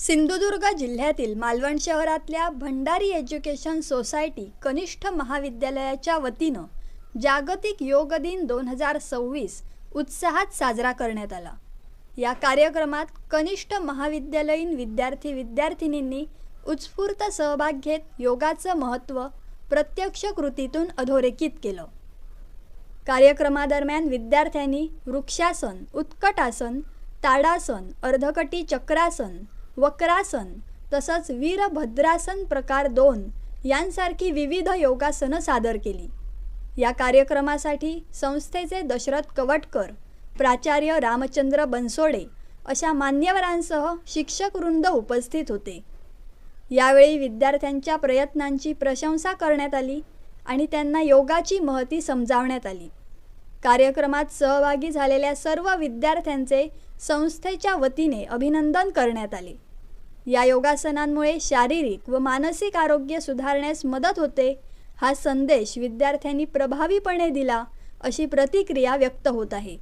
सिंधुदुर्ग जिल्ह्यातील मालवण शहरातल्या Bhandari education society कनिष्ठ महाविद्यालयाच्या वतीनं जागतिक योग दिन 2026 उत्साहात साजरा करण्यात आला। या कार्यक्रमात कनिष्ठ महाविद्यालयीन विद्यार्थी-विद्यार्थिनींनी उत्स्फूर्त सहभाग घेत योगाचं महत्त्व प्रत्यक्ष कृतीतून अधोरेखित केलं। कार्यक्रमादरम्यान विद्यार्थ्यांनी वृक्षासन, उत्कटासन, ताडासन, अर्धकटी चक्रासन, वक्रासन तसंच वीरभद्रासन प्रकार 2 यांसारखी विविध योगासनं सादर केली। या कार्यक्रमासाठी संस्थेचे दशरथ कवटकर, प्राचार्य रामचंद्र बनसोडे अशा मान्यवरांसह शिक्षक वृंद उपस्थित होते। यावेळी विद्यार्थ्यांच्या प्रयत्नांची प्रशंसा करण्यात आली आणि त्यांना योगाची महती समजावण्यात आली। कार्यक्रमात सहभागी झालेल्या सर्व विद्यार्थ्यांचे संस्थेच्या वतीने अभिनंदन करण्यात आले। या योगासनांमुळे शारीरिक व मानसिक आरोग्य सुधारण्यास मदत होते, हा संदेश विद्यार्थ्यांनी प्रभावीपणे दिला, अशी प्रतिक्रिया व्यक्त होत आहे।